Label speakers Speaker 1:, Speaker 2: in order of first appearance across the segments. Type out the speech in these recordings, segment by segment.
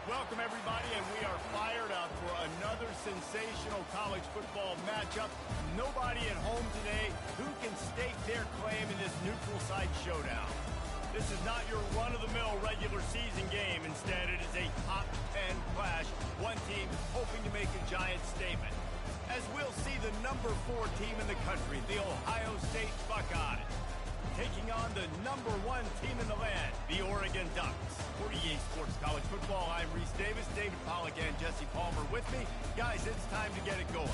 Speaker 1: Welcome, everybody, and we are fired up for another sensational college football matchup. Nobody at home today who can stake their claim in this neutral site showdown. This is not your run-of-the-mill regular season game. Instead, it is a top 10 clash, one team hoping to make a giant statement. As we'll see the number 4 team in the country, the Ohio State Buckeyes, taking on the number 1 team in the land, the Oregon Ducks. For EA Sports College Football, I'm Reese Davis, David Pollack, and Jesse Palmer with me. Guys, it's time to get it going.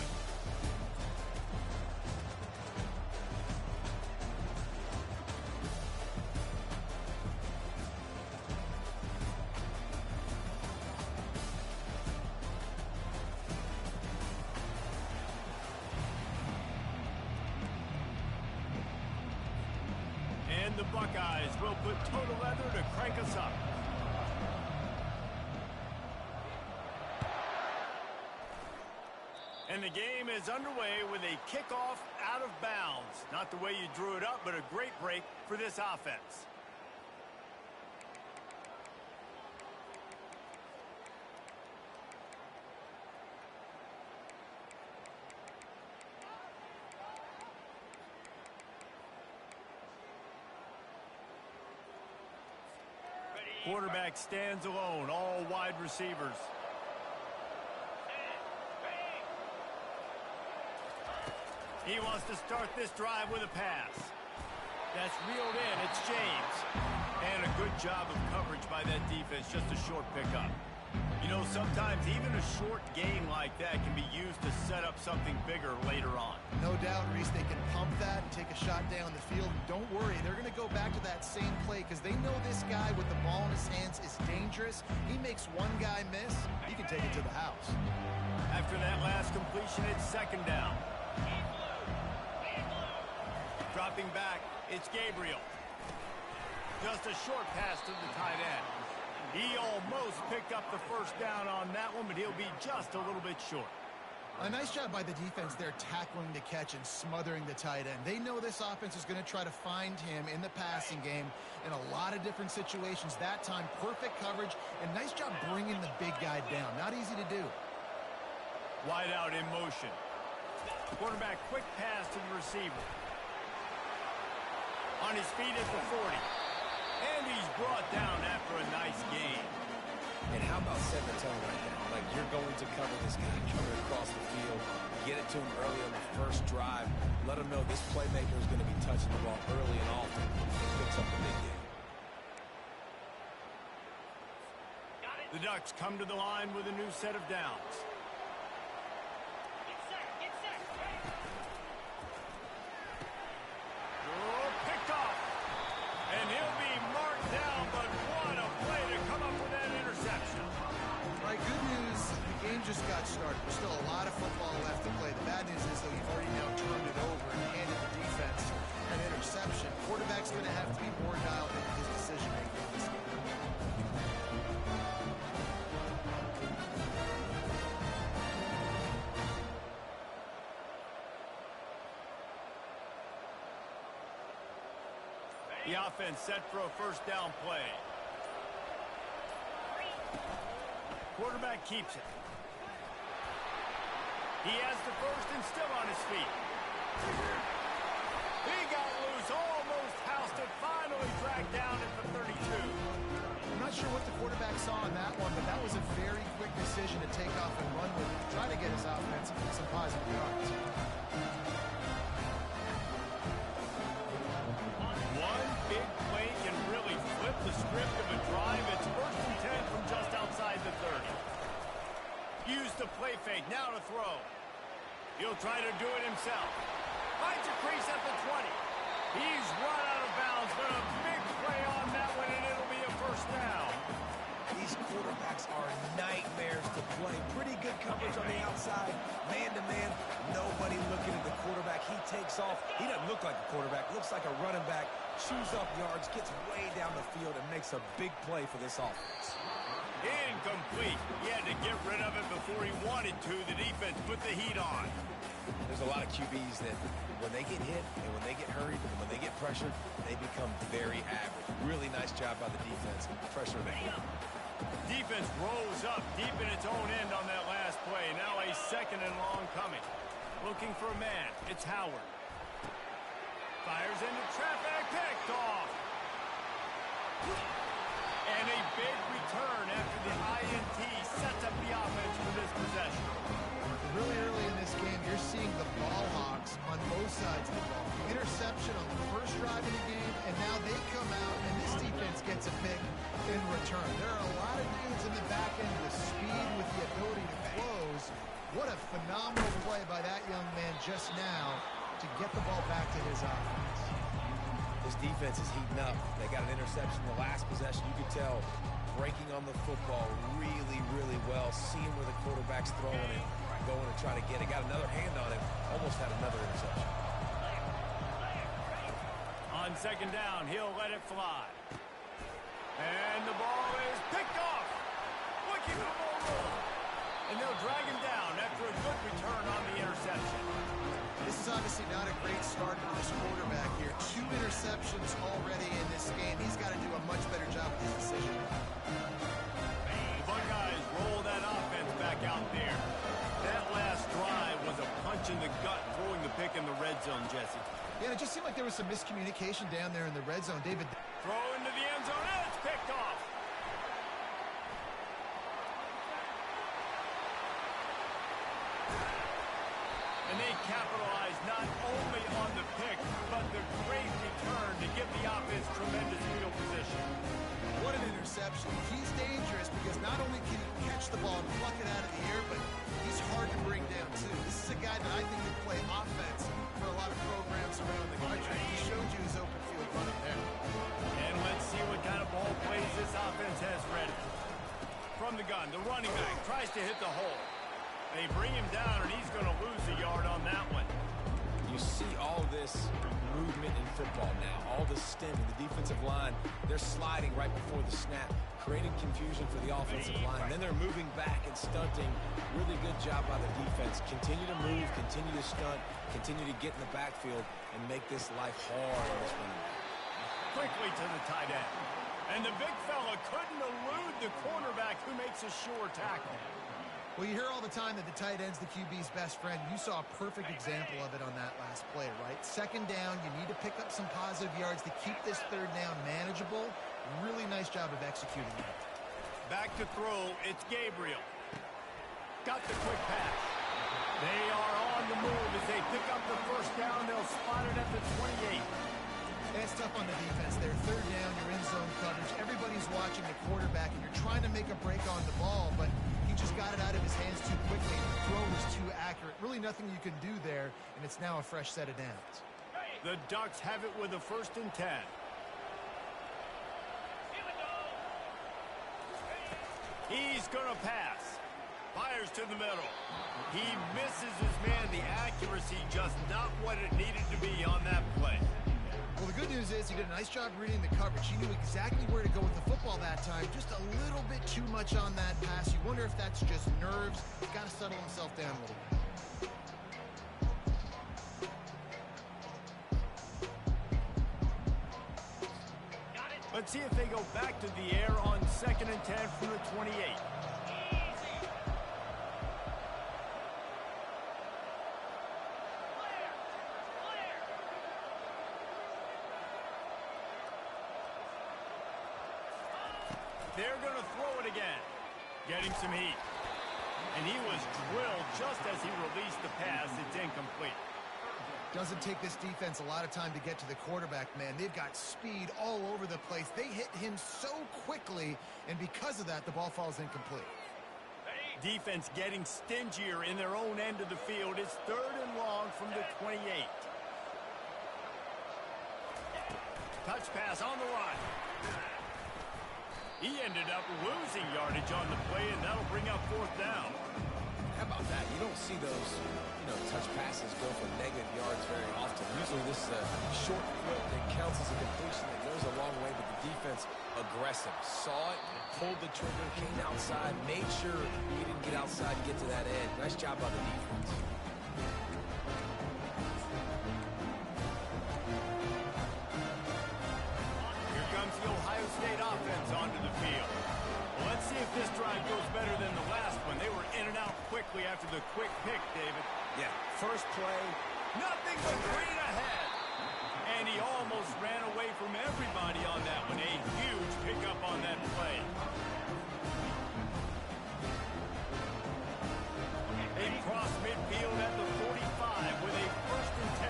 Speaker 1: And the Buckeyes will put total leather to crank us up. And the game is underway with a kickoff out of bounds. Not the way you drew it up, but a great break for this offense. Quarterback stands alone, all wide receivers. He wants to start this drive with a pass. That's reeled in. It's James. And a good job of coverage by that defense. Just a short pickup. You know, sometimes even a short gain like that can be used to set up something bigger later on.
Speaker 2: No doubt, Reese, they can pump that and take a shot down the field. And don't worry, they're going to go back to that same play because they know this guy with the ball in his hands is dangerous. He makes one guy miss, he can take it to the house.
Speaker 1: After that last completion, it's second down. Dropping back, it's Gabriel. Just a short pass to the tight end. He almost picked up the first down on that one, but he'll be just a little bit short.
Speaker 2: A nice job by the defense there tackling the catch and smothering the tight end. They know this offense is going to try to find him in the passing game in a lot of different situations. That time, perfect coverage, and nice job bringing the big guy down. Not easy to do.
Speaker 1: Wide out in motion. Quarterback quick pass to the receiver. On his feet at the 40. And he's brought down after a nice gain.
Speaker 3: And how about setting the tone right there? Like, you're going to cover this guy coming across the field, get it to him early on the first drive, let him know this playmaker is going to be touching the ball early and often. He picks up the big game.
Speaker 1: The Ducks come to the line with a new set of downs. And he'll be marked down, but what a play to come up with that interception.
Speaker 2: Right, good news, the game just got started. There's still a lot of football left to play. The bad news is, though, you've already now turned it over and handed the defense an interception. Quarterback's going to have to be more dialed into his decision-making in this game.
Speaker 1: The offense set for a first down play. Quarterback keeps it. He has the first and still on his feet. He got loose, almost housed it, finally dragged down at the 32.
Speaker 2: I'm not sure what the quarterback saw on that one, but that was a very quick decision to take off and run with it, try to get his offense some positive yards.
Speaker 1: One big play can really flip the script of a drive. It's first and 10 from just outside the 30. Use the play fake, now to throw. He'll try to do it himself. Finds a crease at the 20. He's run out of bounds, but a big play on that one, and it'll be a first down.
Speaker 3: These quarterbacks are nightmares to play. Pretty good coverage on the outside. Man-to-man, nobody looking at the quarterback. He takes off. He doesn't look like a quarterback. Looks like a running back. Chews up yards, gets way down the field, and makes a big play for this offense.
Speaker 1: Incomplete. He had to get rid of it before he wanted to. The defense put the heat on.
Speaker 3: There's a lot of QBs that when they get hit and when they get hurried and when they get pressured, they become very average. Really nice job by the defense. Pressure the quarterback.
Speaker 1: Defense rose up deep in its own end on that last play. Now a second and long coming. Looking for a man. It's Howard. Fires into traffic. Picked off. And a big return after the INT sets up the offense for this possession.
Speaker 2: Really early in this game, you're seeing the ball hawks on both sides of the ball. Interception on the first drive of the game, and now they come out, and this defense gets a pick in return. There are a lot of dudes in the back end with speed, with the ability to close. What a phenomenal play by that young man just now to get the ball back to his offense.
Speaker 3: This defense is heating up. They got an interception in the last possession. You could tell breaking on the football really, really well, seeing where the quarterback's throwing it, going to try to get it. Got another hand on it, almost had another interception.
Speaker 1: On second down, he'll let it fly. And the ball is picked off. Looking for more room. And they'll drag him down after a good return on the interception.
Speaker 2: This is obviously not a great start for this quarterback here. 2 interceptions already in this game. He's got to do a much better job with his decision.
Speaker 1: The Buckeyes roll that offense back out there. That last drive was a punch in the gut, throwing the pick in the red zone, Jesse.
Speaker 2: Yeah, it just seemed like there was some miscommunication down there in the red zone. David.
Speaker 1: Throw into the end zone, and it's picked off. And they capitalized not only on the pick, but the great return to give the offense tremendous field position.
Speaker 2: What an interception. He's dangerous because not only can he catch the ball and pluck it out of the air, but he's hard to bring down, too. This is a guy that I think would play offense for a lot of programs around the country. He showed you his open field running there.
Speaker 1: And let's see what kind of ball plays this offense has ready. From the gun, the running back tries to hit the hole. They bring him down, and he's going to lose a yard on that one.
Speaker 3: You see all this movement in football now, all the stemming, the defensive line, they're sliding right before the snap, creating confusion for the offensive line. Then they're moving back and stunting. Really good job by the defense. Continue to move, continue to stunt, continue to get in the backfield, and make this life hard on this running back.
Speaker 1: Quickly to the tight end. And the big fella couldn't elude the cornerback who makes a sure tackle.
Speaker 2: Well, you hear all the time that the tight end's the QB's best friend. You saw a perfect example of it on that last play, right? Second down, you need to pick up some positive yards to keep this third down manageable. Really nice job of executing that.
Speaker 1: Back to throw, it's Gabriel. Got the quick pass. They are on the move as they pick up the first down. They'll spot it at the 28.
Speaker 2: It's tough on the defense there. Third down, you're in zone coverage. Everybody's watching the quarterback, and you're trying to make a break on the ball, but he just got it out of his hands too quickly, and the throw was too accurate. Really nothing you can do there, and it's now a fresh set of downs.
Speaker 1: The Ducks have it with a 1st and 10. He's going to pass. Fires to the middle. He misses his man. The accuracy just not what it needed to be on that play.
Speaker 2: Well, the good news is he did a nice job reading the coverage. He knew exactly where to go with the football that time. Just a little bit too much on that pass. You wonder if that's just nerves. He's got to settle himself down a little bit.
Speaker 1: Let's see if they go back to the air on 2nd and 10 from the 28. They're going to throw it again. Getting some heat. And he was drilled just as he released the pass. It's incomplete.
Speaker 2: Doesn't take this defense a lot of time to get to the quarterback, man. They've got speed all over the place. They hit him so quickly, and because of that, the ball falls incomplete.
Speaker 1: Defense getting stingier in their own end of the field. It's 3rd and long from the 28. Touch pass on the run. He ended up losing yardage on the play, and that'll bring up 4th down.
Speaker 3: How about that? You don't see those, touch passes go for negative yards very often. Usually this is a short flip that counts as a completion that goes a long way, but the defense aggressive. Saw it, pulled the trigger, came outside, made sure he didn't get outside and get to that edge. Nice job by the defense.
Speaker 1: Here comes the Ohio State offense onto the field. Let's see if this drive goes better than the last one. They were in and out quickly after the quick pick, David.
Speaker 3: Yeah, first play.
Speaker 1: Nothing but green ahead. And he almost ran away from everybody on that one. A huge pickup on that play. They cross midfield at the 45 with a 1st and 10.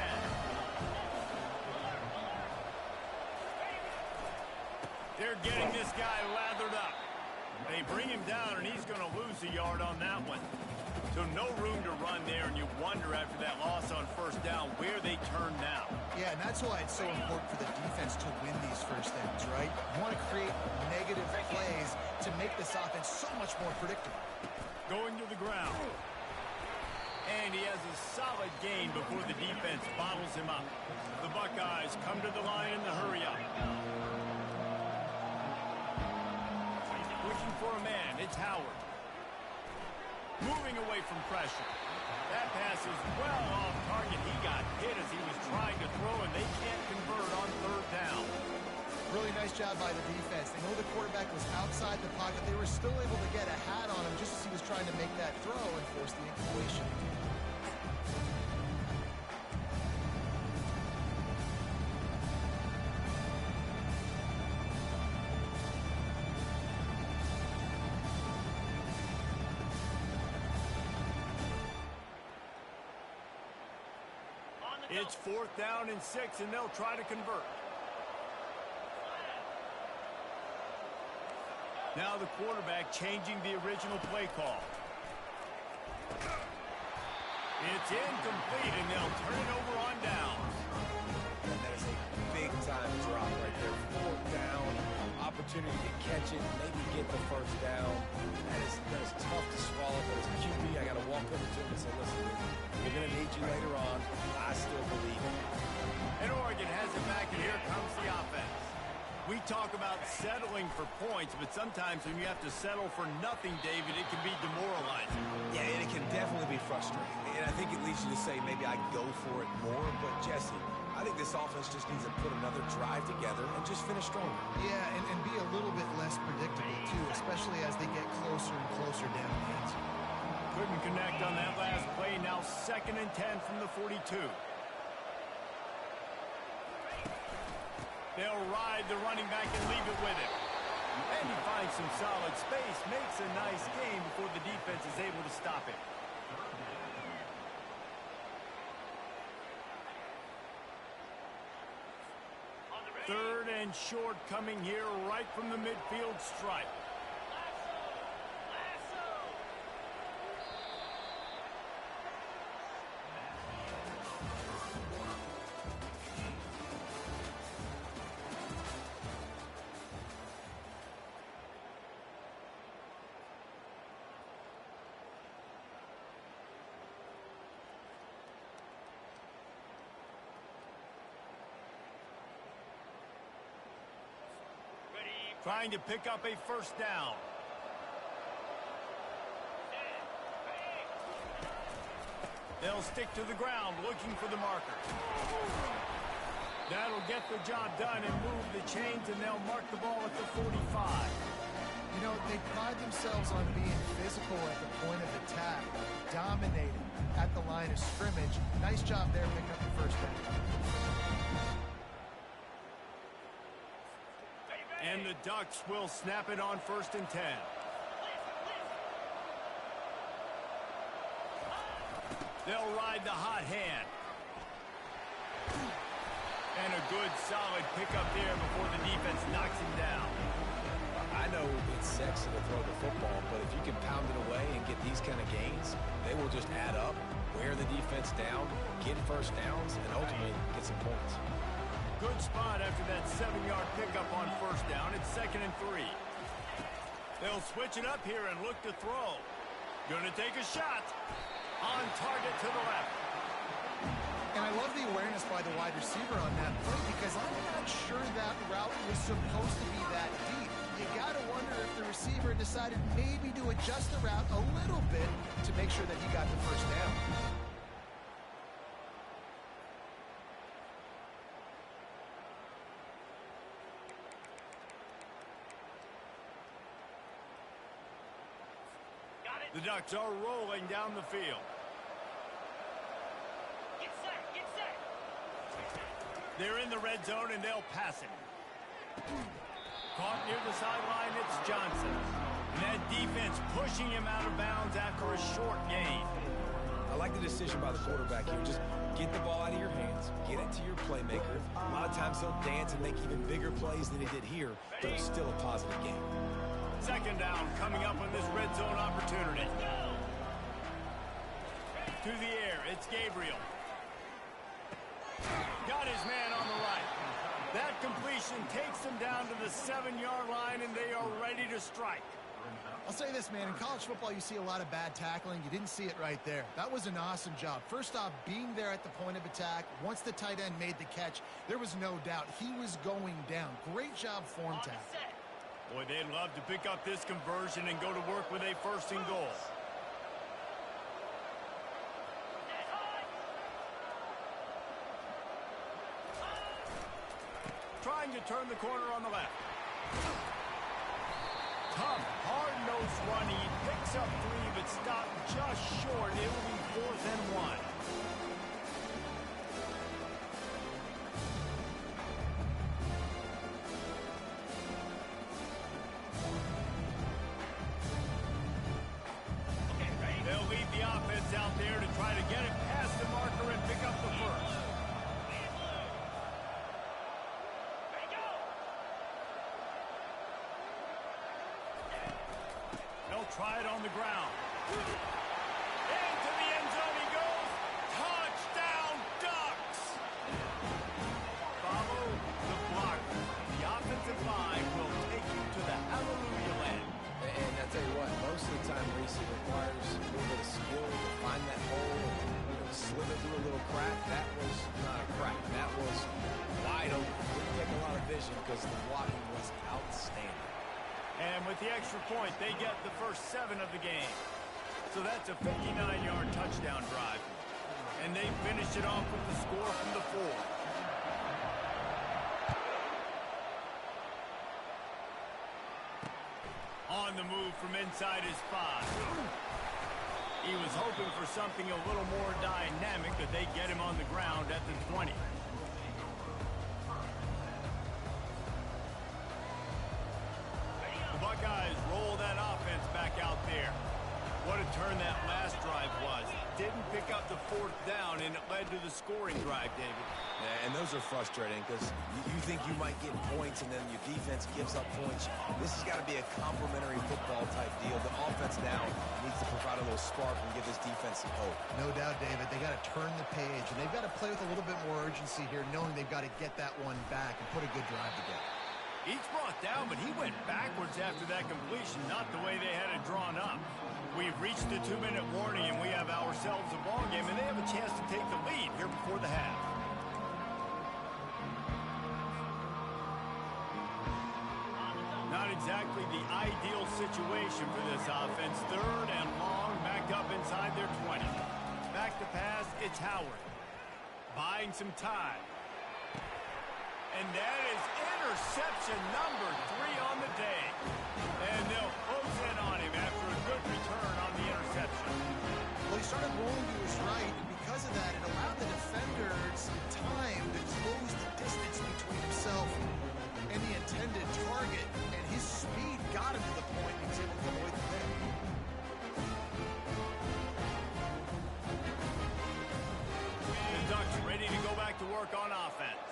Speaker 1: They're getting this guy lathered up. They bring him down, and he's going to lose a yard on that one. So no room to run there, and you wonder after that loss on 1st down where they turn now.
Speaker 2: Yeah, and that's why it's so important for the defense to win these first downs, right? You want to create negative plays to make this offense so much more predictable.
Speaker 1: Going to the ground. And he has a solid gain before the defense bottles him up. The Buckeyes come to the line in the hurry-up. Looking for a man, it's Howard. Moving away from pressure. That pass is well off target. He got hit as he was trying to throw, and they can't convert on 3rd down.
Speaker 2: Really nice job by the defense. They know the quarterback was outside the pocket. They were still able to get a hat on him just as he was trying to make that throw and force the incompletion.
Speaker 1: It's 4th down and 6, and they'll try to convert. Now the quarterback changing the original play call. It's incomplete, and they'll turn it over on downs.
Speaker 3: And that is a big-time drop right there. 4th down, opportunity to catch it, maybe get the 1st down. That is tough to swallow, but as a QB, I got to walk over to him and say, listen, we're going to need you later on. I still believe it.
Speaker 1: And Oregon has it back, and here comes the offense. We talk about settling for points, but sometimes when you have to settle for nothing, David, it can be demoralizing.
Speaker 3: Yeah, and it can definitely be frustrating. And I think it leads you to say maybe I go for it more. But, Jesse, I think this offense just needs to put another drive together and just finish stronger.
Speaker 2: Yeah, and be a little bit less predictable, too, especially as they get closer and closer down the end zone.
Speaker 1: Couldn't connect on that last play. Now 2nd and 10 from the 42. They'll ride the running back and leave it with him. And he finds some solid space, makes a nice gain before the defense is able to stop it. Third and short coming here right from the midfield stripe. Trying to pick up a 1st down. They'll stick to the ground looking for the marker. That'll get the job done and move the chains, and they'll mark the ball at the 45.
Speaker 2: You know, they pride themselves on being physical at the point of attack, dominating at the line of scrimmage. Nice job there picking up the 1st down.
Speaker 1: And the Ducks will snap it on 1st and 10. They'll ride the hot hand. And a good, solid pickup there before the defense knocks him down.
Speaker 3: I know it's sexy to throw the football, but if you can pound it away and get these kind of gains, they will just add up, wear the defense down, get 1st downs, and ultimately get some points.
Speaker 1: Good spot after that 7-yard pickup on 1st down. It's 2nd and 3. They'll switch it up here and look to throw. Gonna take a shot. On target to the left.
Speaker 2: And I love the awareness by the wide receiver on that play because I'm not sure that route was supposed to be that deep. You got to wonder if the receiver decided maybe to adjust the route a little bit to make sure that he got the 1st down.
Speaker 1: The Ducks are rolling down the field.
Speaker 4: Get set, get set.
Speaker 1: They're in the red zone, and they'll pass it. Caught near the sideline, it's Johnson. And that defense pushing him out of bounds after a short gain.
Speaker 3: I like the decision by the quarterback here. Just get the ball out of your hands, get it to your playmaker. A lot of times he'll dance and make even bigger plays than he did here, but it's still a positive game.
Speaker 1: Second down coming up on this red zone opportunity. To the air, it's Gabriel. Got his man on the right. That completion takes them down to the 7-yard line, and they are ready to strike.
Speaker 2: I'll say this, man. In college football, you see a lot of bad tackling. You didn't see it right there. That was an awesome job. First off, being there at the point of attack. Once the tight end made the catch, there was no doubt he was going down. Great job form tackle.
Speaker 1: Boy, they'd love to pick up this conversion and go to work with a first and goal. Trying to turn the corner on the left. Tough, hard-nosed run. He picks up 3, but stopped just short. It will be 4th and 1. They'll lead the offense out there to try to get it past the marker and pick up the first. They'll try it on the ground. Into the end zone he goes. Touchdown, Ducks! Follow the block. The offensive line will take you to the hallelujah land.
Speaker 3: And I tell you what, most of the time, Reese, it requires a little bit of skill to find that hole and slip it through a little crack. That was not a crack. That was wide open. Didn't take a lot of vision because the blocking was outstanding.
Speaker 1: And with the extra point, they get the first 7 of the game. So that's a 59-yard touchdown drive. And they finish it off with the score from the 4. On the move from inside his 5. He was hoping for something a little more dynamic, but they get him on the ground at the 20. The Buckeyes roll that offense back out there. What a turn that last drive was. Didn't pick up the 4th down, and it led to the scoring drive, David.
Speaker 3: Yeah, and those are frustrating because you think you might get points and then your defense gives up points. This has got to be a complementary football type deal. The offense now needs to provide a little spark and give this defense some hope.
Speaker 2: No doubt, David. They got to turn the page, and they've got to play with a little bit more urgency here, knowing they've got to get that one back and put a good drive together.
Speaker 1: Each brought down, but he went backwards after that completion, not the way they had it drawn up. We've reached the 2-minute warning, and we have ourselves a ball game, and they have a chance to take the lead here before the half. Not exactly the ideal situation for this offense. 3rd and long, back up inside their 20. Back to pass, it's Howard. Buying some time. And that is interception number 3 on the day. And they'll close in on him after a good return on the interception.
Speaker 2: Well, he started rolling to his right, and because of that, it allowed the defender some time to close the distance between himself and the intended target, and his speed got him to the point he was able to come away from there.
Speaker 1: The Ducks ready to go back to work on offense.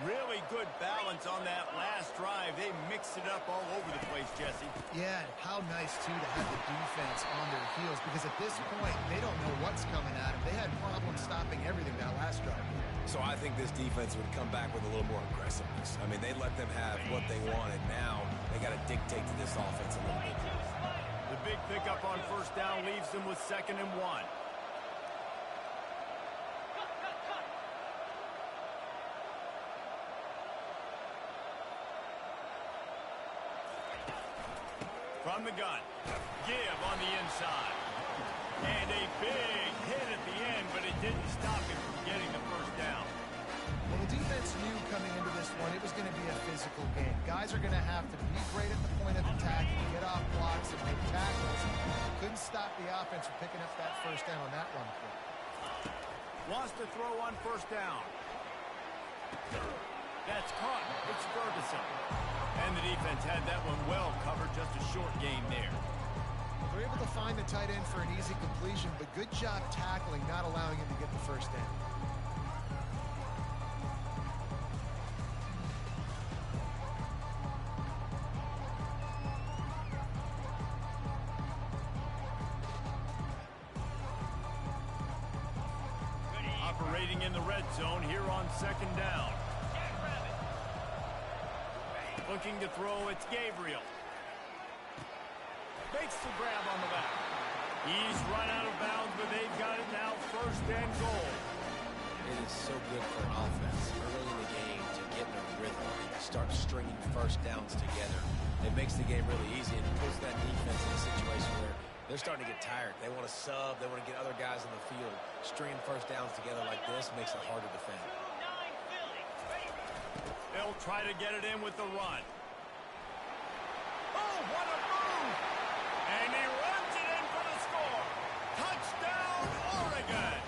Speaker 1: Really good balance on that last drive. They mixed it up all over the place, Jesse.
Speaker 2: Yeah, how nice, too, to have the defense on their heels, because at this point, they don't know what's coming at them. They had problems stopping everything that last drive.
Speaker 3: So I think this defense would come back with a little more aggressiveness. I mean, they let them have what they wanted. Now they got to dictate to this offense a little bit.
Speaker 1: The big pickup on 1st down leaves them with 2nd and 1. From the gun, give on the inside. And a big hit at the end, but it didn't stop him from getting the 1st down.
Speaker 2: Well, the defense knew coming into this one it was going to be a physical game. Guys are going to have to be great at the point of attack, get off blocks, and make tackles. Couldn't stop the offense from picking up that first down on that run play.
Speaker 1: Wants to throw on first down. That's caught. It's Ferguson. And the defense had that one well covered. Just a short game there.
Speaker 2: They're able to find the tight end for an easy completion, but good job tackling, not allowing him to get the first down.
Speaker 1: Operating in the red zone here on second down. Looking to throw, it's Gabriel. Makes the grab on the back. He's run out of bounds, but they've got it now, first and goal.
Speaker 3: It is so good for an offense early in the game to get in a rhythm and start stringing first downs together. It makes the game really easy and puts that defense in a situation where they're starting to get tired. They want to sub. They want to get other guys on the field. Stringing first downs together like this makes it hard to defend.
Speaker 1: They'll try to get it in with the run. Oh, what a move! And he runs it in for the score. Touchdown, Oregon!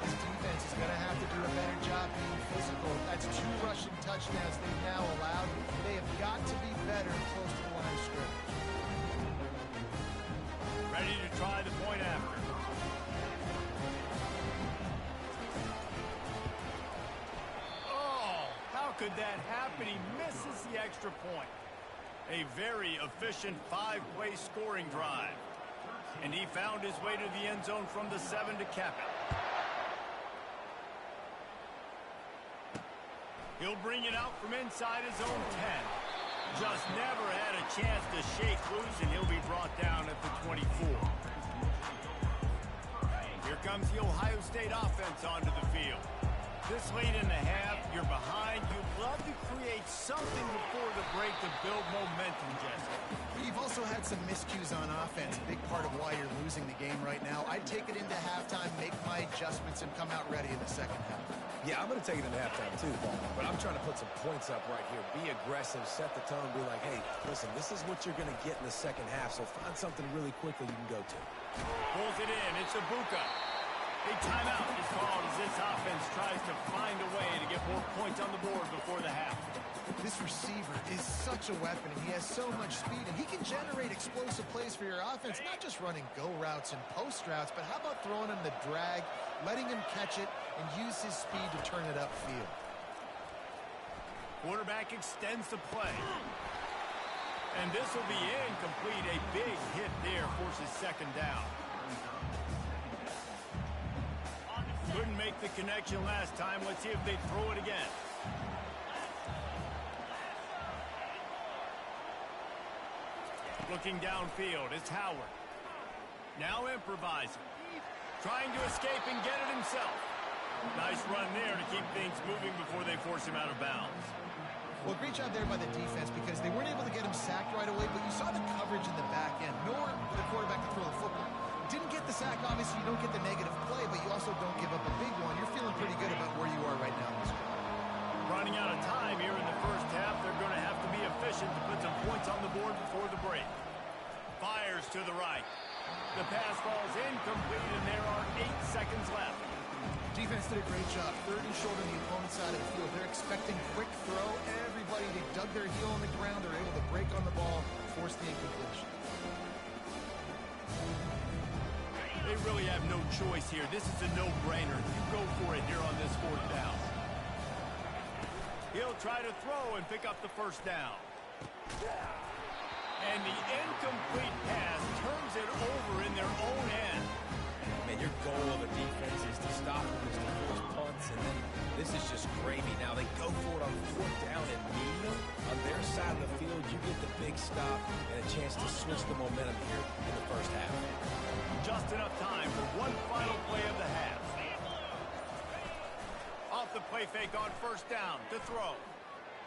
Speaker 2: This defense is going to have to do a better job being physical. That's 2 rushing touchdowns they've now allowed. They have got to be better close to the line of scrimmage.
Speaker 1: Ready to try the point after. Oh, how could that happen? He misses the extra point. A very efficient 5-play scoring drive. And he found his way to the end zone from the 7 to cap it. He'll bring it out from inside his own 10. Just never had a chance to shake loose, and he'll be brought down at the 24. Here comes the Ohio State offense onto the field. This late in the half, you're behind. You'd love to create something before the break to build momentum, Jesse.
Speaker 2: You've also had some miscues on offense, a big part of why you're losing the game right now. I'd take it into halftime, make my adjustments, and come out ready in the second half.
Speaker 3: Yeah, I'm going to take it into halftime too, Paul. But I'm trying to put some points up right here. Be aggressive, set the tone, be like, hey, listen, this is what you're going to get in the second half, so find something really quickly you can go to.
Speaker 1: Pulls it in. It's Ibuka. A timeout is called as this offense tries to find a way to get more points on the board before the half.
Speaker 2: This receiver is such a weapon, and he has so much speed, and he can generate explosive plays for your offense, not just running go routes and post routes, but how about throwing him the drag, letting him catch it, and use his speed to turn it upfield.
Speaker 1: Quarterback extends the play. And this will be incomplete. A big hit there forces second down. Couldn't make the connection last time. Let's see if they throw it again. Looking downfield, it's Howard. Now improvising. Trying to escape and get it himself. Nice run there to keep things moving before they force him out of bounds.
Speaker 2: Well, great job there by the defense because they weren't able to get him sacked right away, but you saw the coverage in the back end, nor the quarterback to throw the football. Didn't get the sack, obviously you don't get the negative play, but you also don't give up a big one. You're feeling pretty good about where you are right now in this game.
Speaker 1: Running out of time here in the first half, they're going to have to be efficient to put some points on the board before the break. Fires to the right. The pass falls incomplete, and there are 8 seconds left.
Speaker 2: Defense did a great job. 30 short on the opponent's side of the field. They're expecting quick throw. Everybody, they dug their heel on the ground. They're able to break on the ball, force the incompletion.
Speaker 1: They really have no choice here. This is a no-brainer. You go for it here on this 4th down. He'll try to throw and pick up the first down. And the incomplete pass turns it over in their own end.
Speaker 3: Man, your goal of a defense is to stop them, is to force punts, and then this is just gravy. Now they go for it on 4th down and medium. On their side of the field, you get the big stop and a chance to switch the momentum here in the first half.
Speaker 1: Just enough time for one final play of the half. Off the play fake on first down to throw.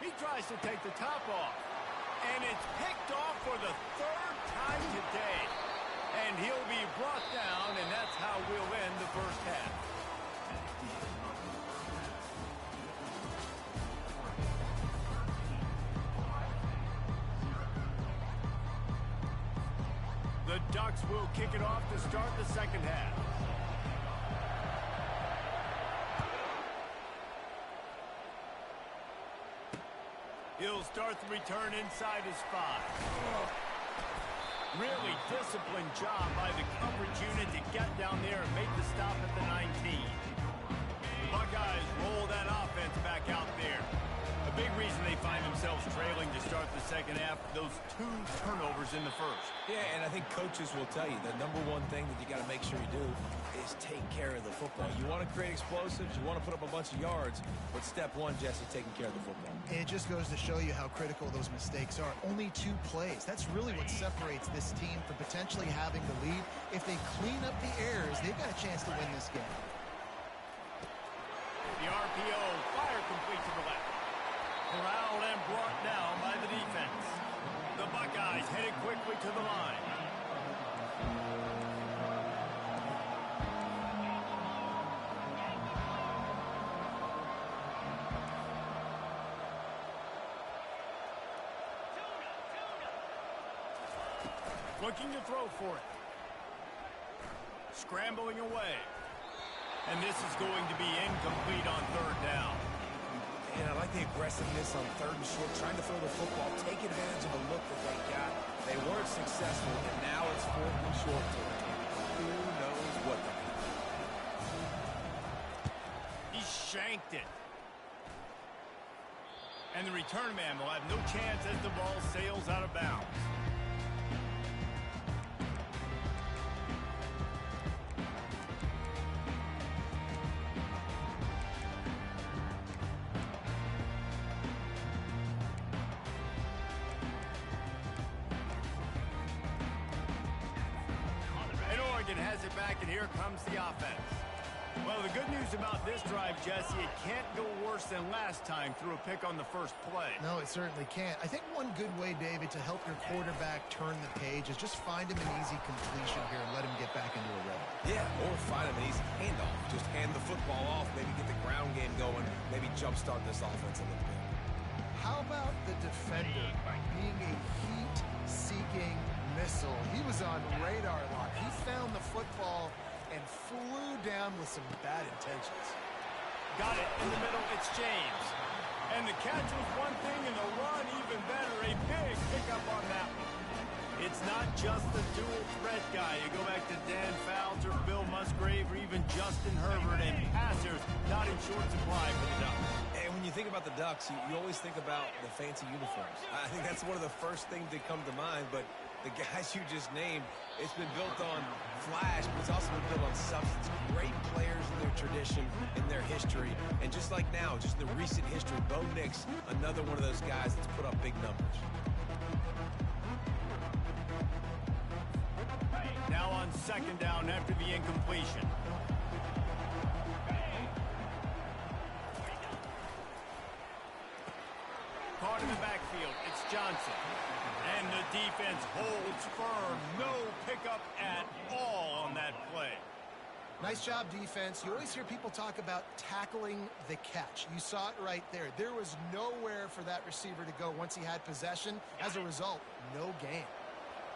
Speaker 1: He tries to take the top off. And it's picked off for the 3rd time today. And he'll be brought down, and that's how we'll end the first half. The The Ducks will kick it off to start the second half. He'll start the return inside his 5. Really disciplined job by the coverage unit to get down there and make the stop at the 19. The Buckeyes roll that offense back out there. A big reason they find themselves trailing to start the second half, those 2 turnovers in the first.
Speaker 3: Yeah, and I think coaches will tell you the number one thing that you got to make sure you do is take care of the football. You want to create explosives, you want to put up a bunch of yards, but step one, Jesse, taking care of the football.
Speaker 2: It just goes to show you how critical those mistakes are. Only 2 plays. That's really what separates this team from potentially having the lead. If they clean up the errors, they've got a chance to win this game.
Speaker 1: The RPO, fire complete to the left. Corralled and brought down by the defense. The Buckeyes headed quickly to the line. Looking to throw for it. Scrambling away. And this is going to be incomplete on third down.
Speaker 3: And I like the aggressiveness on third and short, trying to throw the football, take advantage of the look that they got. They weren't successful, and now it's fourth and short to them. Who knows what they're going to do.
Speaker 1: He shanked it. And the return man will have no chance as the ball sails out of bounds. Has it back, and here comes the offense. Well, the good news about this drive, Jesse, it can't go worse than last time through a pick on the first play.
Speaker 2: No, it certainly can't. I think one good way, David, to help your quarterback turn the page is just find him an easy completion here and let him get back into a rhythm.
Speaker 3: Yeah, or find him an easy handoff. Just hand the football off, maybe get the ground game going, maybe jumpstart this offense a little bit.
Speaker 2: How about the defender being a heat-seeking missile? He was on radar lock. He found the football and flew down with some bad intentions.
Speaker 1: Got it in the middle. It's James. And the catch was one thing, and the run even better. A big pickup on that one. It's not just the dual threat guy. You go back to Dan Fouts or Bill Musgrave or even Justin Herbert, and passers not in short supply for the Ducks.
Speaker 3: And when you think about the Ducks, you always think about the fancy uniforms. I think that's one of the first things that come to mind, but the guys you just named, it's been built on flash, but it's also been built on substance. Great players in their tradition, in their history, and just like now, just the recent history, Bo Nix, another one of those guys that's put up big numbers.
Speaker 1: Now on second down after the incompletion. Caught in the backfield, it's Johnson. And the defense holds firm. No pickup at all on that play.
Speaker 2: Nice job, defense. You always hear people talk about tackling the catch. You saw it right there. There was nowhere for that receiver to go once he had possession. As a result, no gain.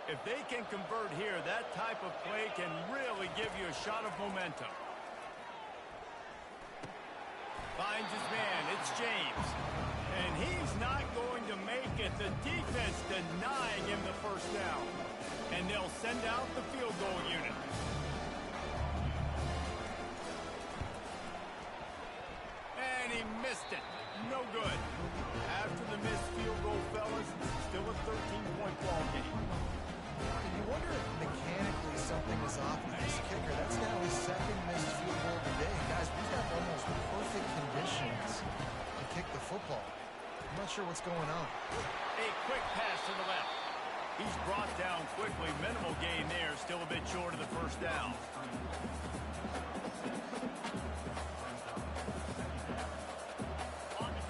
Speaker 1: If they can convert here, that type of play can really give you a shot of momentum. Finds his man. It's James. And he's not going to make it. The defense denying him the first down. And they'll send out the field goal unit. And he missed it. No good. After the missed field goal, fellas, still a 13-point ball game.
Speaker 2: And you wonder if mechanically something is off with this kicker. That's now his second missed field goal today. Guys, we've got almost perfect conditions to kick the football. I'm not sure what's going on.
Speaker 1: A quick pass to the left. He's brought down quickly. Minimal gain there. Still a bit short of the first down.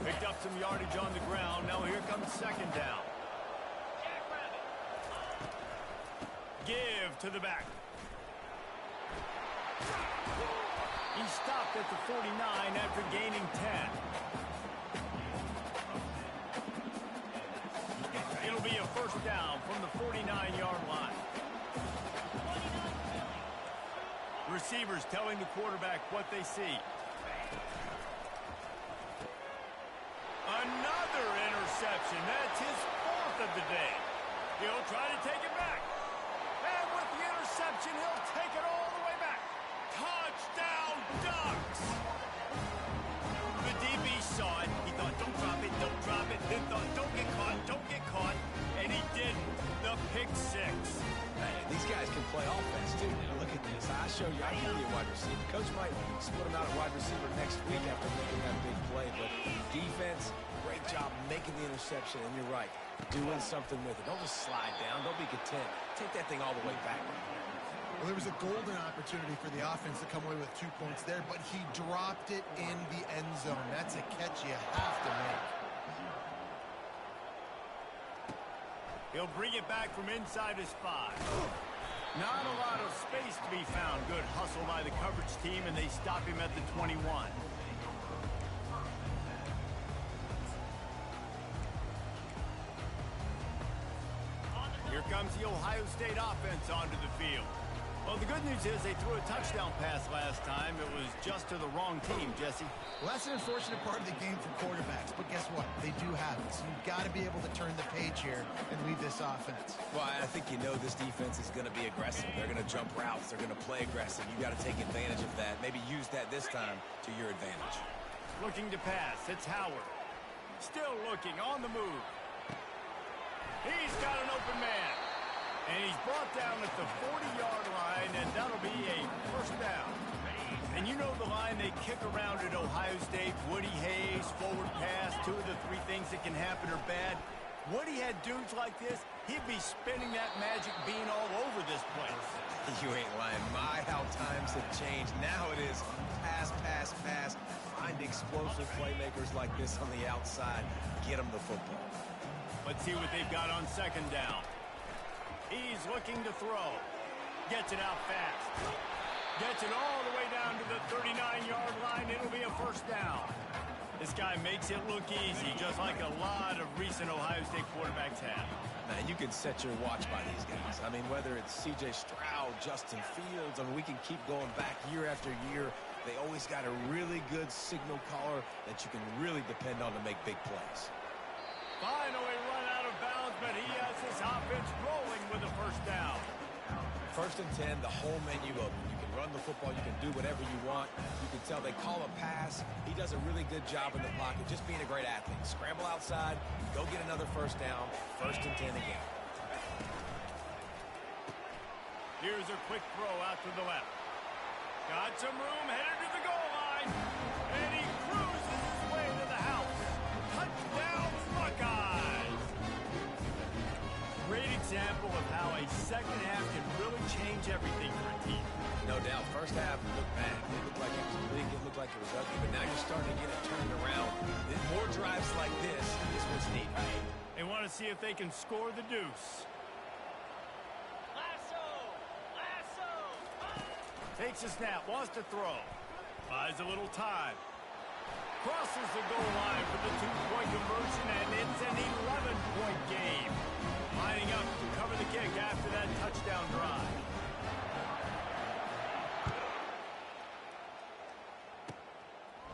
Speaker 1: Picked up some yardage on the ground. Now here comes second down. Give to the back. He stopped at the 49 after gaining 10. It'll be a first down from the 49-yard line. receivers telling the quarterback what they see. Another interception. That's his 4th of the day. He'll try to take it back. And with the interception, he'll take it all the way back. Touchdown, Ducks! The DB saw it. He thought, don't drop it, don't drop it. Then thought, don't get caught, don't get caught. And he didn't. The pick 6.
Speaker 3: Man, these guys can play offense, too. Now, look at this. I show you I can be a wide receiver. Coach might split him out at wide receiver next week after making that big play. But defense, great job making the interception. And you're right, doing something with it. Don't just slide down. Don't be content. Take that thing all the way back.
Speaker 2: Well, there was a golden opportunity for the offense to come away with 2 points there, but he dropped it in the end zone. That's a catch you have to make.
Speaker 1: He'll bring it back from inside his 5. Not a lot of space to be found. Good hustle by the coverage team, and they stop him at the 21. Here comes the Ohio State offense onto the field. Well, the good news is they threw a touchdown pass last time. It was just to the wrong team, Jesse.
Speaker 2: Well, that's an unfortunate part of the game for quarterbacks, but guess what? They do have it, so you've got to be able to turn the page here and lead this offense.
Speaker 3: Well, I think you know this defense is going to be aggressive. They're going to jump routes. They're going to play aggressive. You got to take advantage of that. Maybe use that this time to your advantage.
Speaker 1: Looking to pass. It's Howard. Still looking, on the move. He's got an open man. And he's brought down at the 40-yard line, and that'll be a first down. And you know the line they kick around at Ohio State, Woody Hayes, forward pass, 2 of the 3 things that can happen are bad. Woody had dudes like this, he'd be spinning that magic bean all over this place.
Speaker 3: You ain't lying. My, how times have changed. Now it is pass, pass, pass. Find explosive playmakers like this on the outside. Get them the football.
Speaker 1: Let's see what they've got on second down. He's looking to throw. Gets it out fast. Gets it all the way down to the 39-yard line. It'll be a first down. This guy makes it look easy, just like a lot of recent Ohio State quarterbacks have.
Speaker 3: Man, you can set your watch by these guys. I mean, whether it's C.J. Stroud, Justin Fields, I mean, we can keep going back year after year. They always got a really good signal caller that you can really depend on to make big plays.
Speaker 1: Finally run out of bounds, but he has this offense rolling with a first down.
Speaker 3: 1st and 10, the whole menu open. You can run the football. You can do whatever you want. You can tell they call a pass. He does a really good job in the pocket, just being a great athlete. Scramble outside, go get another first down. 1st and 10 again.
Speaker 1: Here's a quick throw out to the left. Got some room, headed to the goal line. And he cruises his way to the house. Touchdown, Buckeyes! Great example of how a second half can really change everything for a team.
Speaker 3: No doubt. First half looked bad. It looked like it was bleak. It looked like it was ugly. But now you're starting to get it turned around. More drives like this is what's needed.
Speaker 1: They want to see if they can score the deuce. Takes a snap, wants to throw. Buys a little time. Crosses the goal line for the 2-point conversion, and it's an 11-point game. Lining up to cover the kick after that touchdown drive.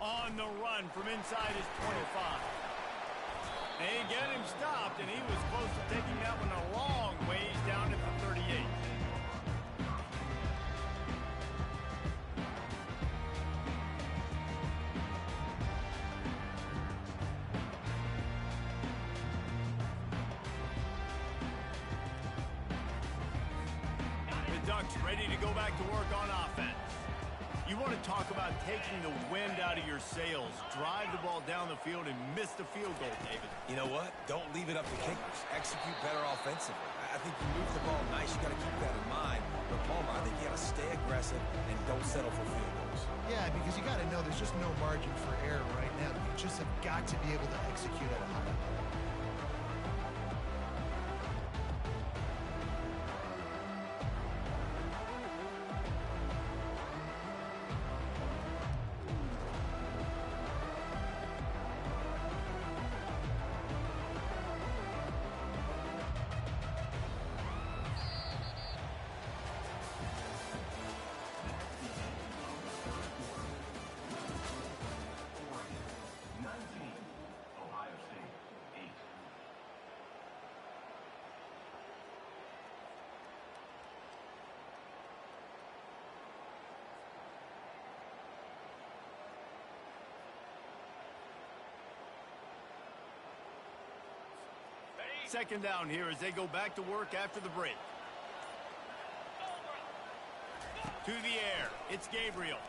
Speaker 1: On the run from inside his 25. They get him stopped, and he was close to taking that one a long ways down at the 38. Ducks ready to go back to work on offense. You want to talk about taking the wind out of your sails. Drive the ball down the field and miss the field goal, David.
Speaker 3: You know what? Don't leave it up to kickers. Execute better offensively. I think you move the ball nice. You got to keep that in mind. But Palmer, I think you got to stay aggressive and don't settle for field goals.
Speaker 2: Yeah, because you got to know there's just no margin for error right now. You just have got to be able to execute at a high level.
Speaker 1: Second down here as they go back to work after the break. To the air. It's Gabriel.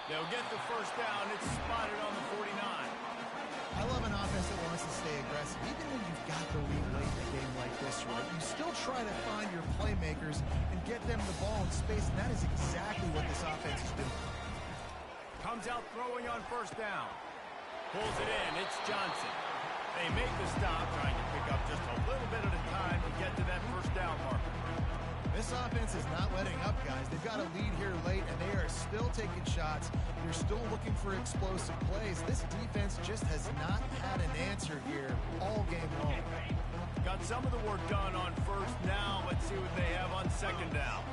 Speaker 1: They'll get the first down. It's spotted on the 49.
Speaker 2: I love an offense that wants to stay aggressive. Even when you've got the lead late in a game like this, right, you still try to find your playmakers and get them the ball in space, and that is exactly what this offense is doing.
Speaker 1: Comes out throwing on first down. Pulls it in. It's Johnson. They make the stop, trying to pick up just a little bit at a time to get to that first down marker.
Speaker 2: This offense is not letting up, guys. They've got a lead here late, and they are still taking shots. They're still looking for explosive plays. This defense just has not had an answer here all game long.
Speaker 1: Got some of the work done on first. Now let's see what they have on second down.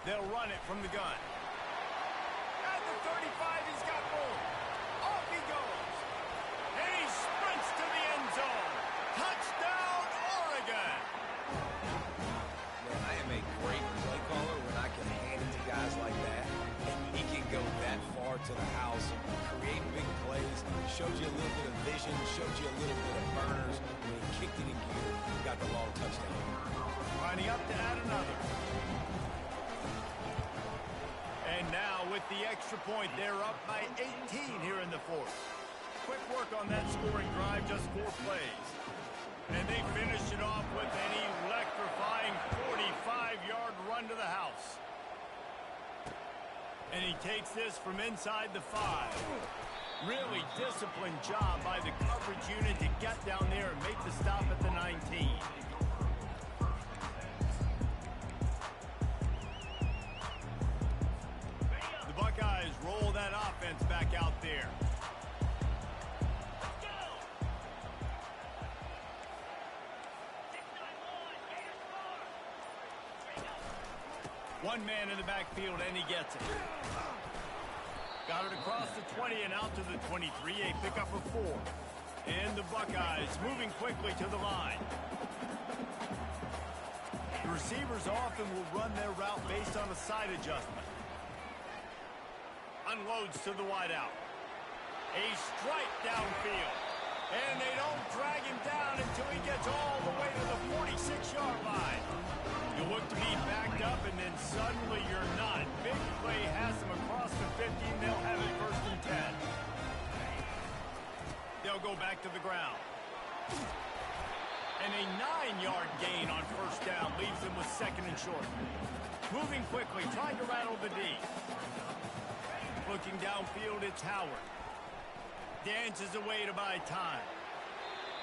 Speaker 1: They'll run it from the gun. At the 35, he's got room. Off he goes. And he sprints to the end zone. Touchdown, Oregon.
Speaker 3: Man, I am a great play caller when I can hand it to guys like that. And he can go that far to the house, create big plays, showed you a little bit of vision, showed you a little bit of burners. When he kicked it in gear, got the long touchdown.
Speaker 1: Lining up to add another. And now with the extra point, they're up by 18 here in the fourth. Quick work on that scoring drive, just 4 plays. And they finish it off with an electrifying 45-yard run to the house. And he takes this from inside the 5. Really disciplined job by the coverage unit to get down there and make the stop at the 19. Buckeyes roll that offense back out there. One man in the backfield, and he gets it. Got it across the 20 and out to the 23, a pickup of 4. And the Buckeyes moving quickly to the line. The receivers often will run their route based on a side adjustment. Unloads to the wideout. A strike downfield. And they don't drag him down until he gets all the way to the 46-yard line. You look to be backed up, and then suddenly you're not. Big play has them across the 50, and they'll have it 1st and 10. They'll go back to the ground. And a 9-yard gain on first down leaves them with 2nd and short. Moving quickly, trying to rattle the D. Looking downfield, it's Howard. Dances away to buy time.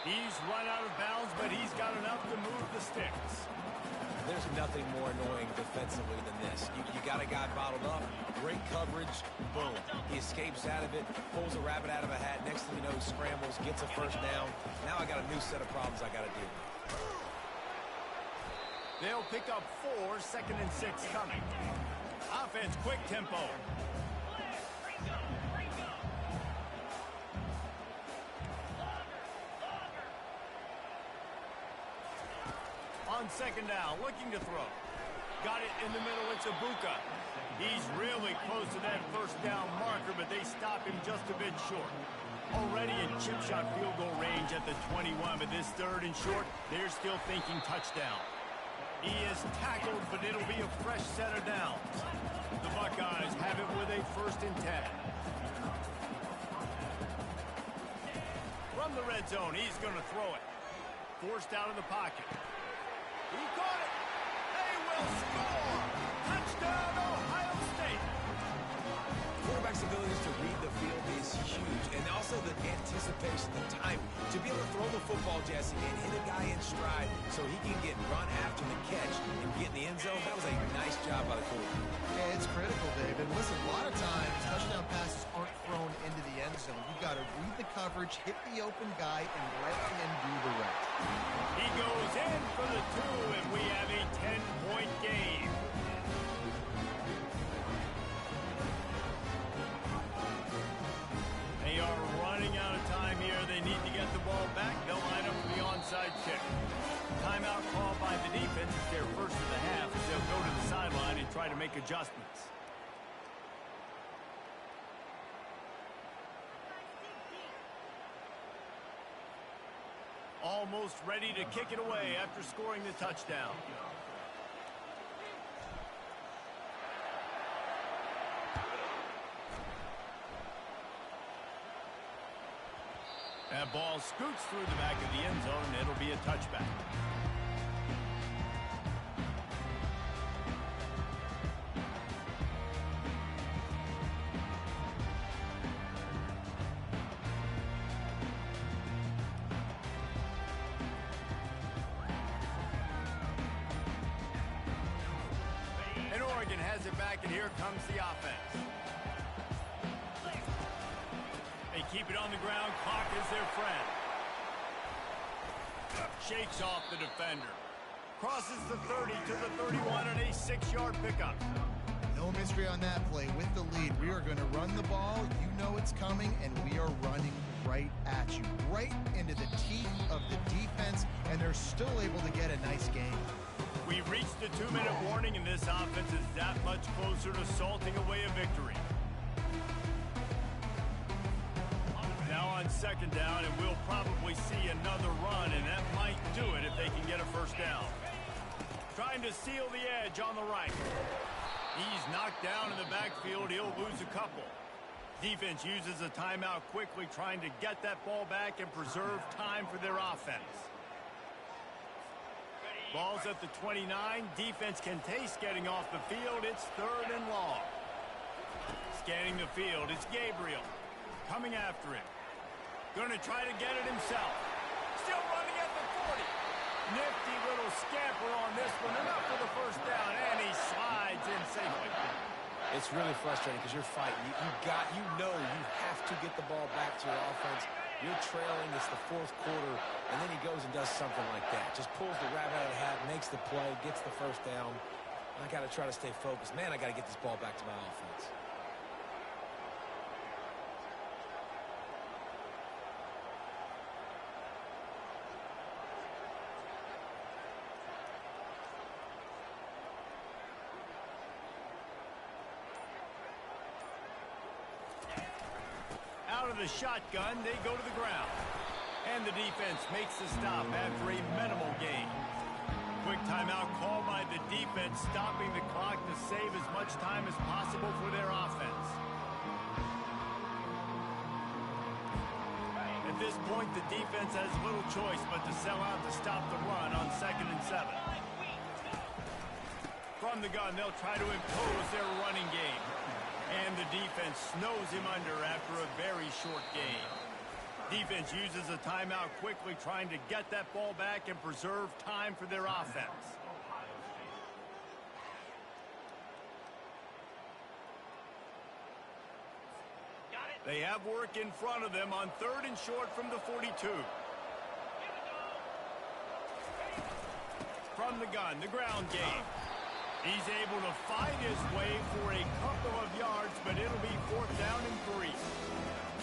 Speaker 1: He's run out of bounds, but he's got enough to move the sticks.
Speaker 3: There's nothing more annoying defensively than this. You got a guy bottled up, great coverage, boom. He escapes out of it, pulls a rabbit out of a hat. Next thing you know, he scrambles, gets a first down. Now I got a new set of problems I got to deal with.
Speaker 1: They'll pick up 4, 2nd and 6 coming. Offense, quick tempo. On second down, looking to throw. Got it in the middle, it's Ibuka. He's really close to that first down marker, but they stop him just a bit short. Already in chip shot field goal range at the 21, but this 3rd and short, they're still thinking touchdown. He is tackled, but it'll be a fresh set of downs. The Buckeyes have it with a 1st and 10. From the red zone, he's going to throw it. Forced out of the pocket. He caught it. They will score. Touchdown, Ohio State.
Speaker 3: Quarterback's abilities to read the field is huge, and also the anticipation, the timing. To be able to throw the football, Jesse, and hit a guy in stride so he can get run after the catch and get in the end zone, that was a nice job by the quarterback.
Speaker 2: Yeah, it's critical, Dave. And listen, a lot of times, touchdown passes aren't thrown into the end zone. You've got to read the coverage, hit the open guy, and let him do the rest.
Speaker 1: He goes in for the 2, and we have a 10-point game. make adjustments. Almost ready to kick it away after scoring the touchdown. That ball scoots through the back of the end zone, and it'll be a touchback. And Oregon has it back, and here comes the offense. They keep it on the ground. Clock is their friend. Shakes off the defender. Crosses the 30 to the 31 on a 6-yard pickup.
Speaker 2: No mystery on that play. With the lead, we are going to run the ball. You know it's coming, and we are running right at you. Right into the teeth of the defense, and they're still able to get a nice game.
Speaker 1: We reached the 2-minute warning, and this offense is that much closer to salting away a victory. Now on second down, and we'll probably see another run, and that might do it if they can get a first down. Trying to seal the edge on the right. He's knocked down in the backfield. He'll lose a couple. Defense uses a timeout quickly, trying to get that ball back and preserve time for their offense. Ball's at the 29. Defense can taste getting off the field. It's 3rd and long. Scanning the field, it's Gabriel. Coming after him. Going to try to get it himself. Still running at the 40. Nifty little scamper on this one. Enough for the first down, and he slides in safely.
Speaker 3: It's really frustrating because you're fighting. You know you have to get the ball back to your offense. You're trailing. It's the 4th quarter, and then he goes and does something like that. Just pulls the rabbit out of the hat, makes the play, gets the first down. I got to try to stay focused. Man, I got to get this ball back to my offense.
Speaker 1: Out of the shotgun, they go to the ground. And the defense makes the stop after a minimal gain. Quick timeout call by the defense, stopping the clock to save as much time as possible for their offense. At this point, the defense has little choice but to sell out to stop the run on 2nd and 7. From the gun, they'll try to impose their running game. And the defense snows him under after a very short game. Defense uses a timeout quickly, trying to get that ball back and preserve time for their offense. They have work in front of them on 3rd and short from the 42. From the gun, the ground game. He's able to fight his way for a couple of yards, but it'll be 4th down and 3.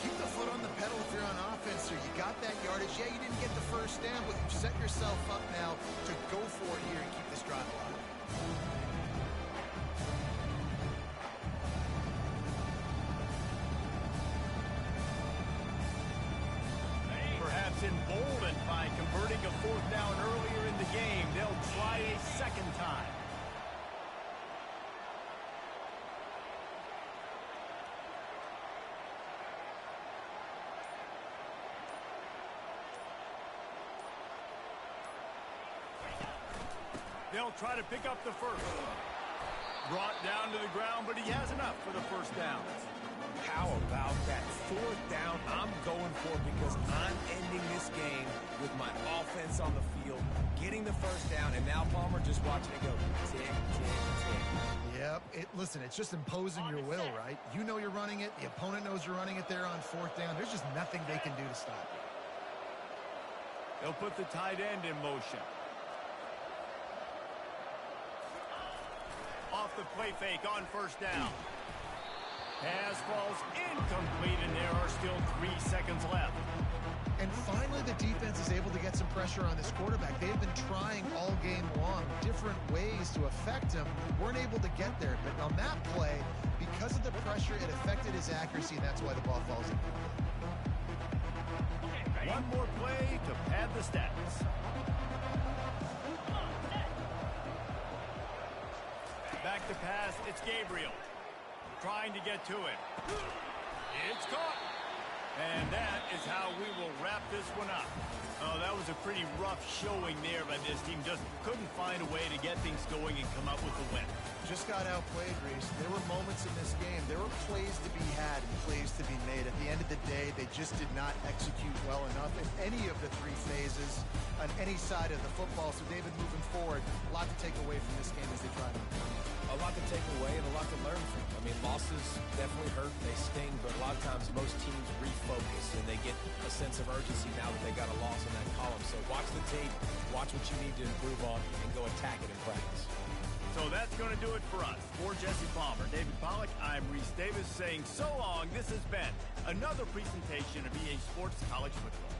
Speaker 2: Keep the foot on the pedal if you're on offense, sir. You got that yardage. Yeah, you didn't get the first down, but you've set yourself up now to go for it here and keep this drive alive.
Speaker 1: Perhaps emboldened by converting a 4th down earlier in the game, they'll try a second time. They'll try to pick up the first. Brought down to the ground, but he has enough for the first down.
Speaker 3: How about that 4th down? I'm going for it because I'm ending this game with my offense on the field, getting the first down, and now Palmer just watching it go tick, tick, tick.
Speaker 2: Yep. Listen, it's just imposing your will, right? You know you're running it. The opponent knows you're running it there on 4th down. There's just nothing they can do to stop it.
Speaker 1: They'll put the tight end in motion. Off the play fake on 1st down. Pass falls incomplete, and there are still 3 seconds left.
Speaker 2: And finally, the defense is able to get some pressure on this quarterback. They've been trying all game long different ways to affect him. Weren't able to get there. But on that play, because of the pressure, it affected his accuracy, and that's why the ball falls in.
Speaker 1: One more play to pad the stats. Back to pass, it's Gabriel. Trying to get to it. It's caught. And that is how we will wrap this one up. Oh, that was a pretty rough showing there by this team. Just couldn't find a way to get things going and come up with the win.
Speaker 2: Just got outplayed, Reese. There were moments in this game. There were plays to be had and plays to be made. At the end of the day, they just did not execute well enough in any of the three phases on any side of the football. So, David, moving forward, a lot to take away from this game as they try to improve.
Speaker 3: A lot to take away and a lot to learn from. I mean, losses definitely hurt, they sting, but a lot of times most teams refocus and they get a sense of urgency now that they got a loss in that column. So watch the tape, watch what you need to improve on, and go attack it in practice.
Speaker 1: So that's going to do it for us. For Jesse Palmer, David Pollack, I'm Reese Davis saying so long. This has been another presentation of EA Sports College Football.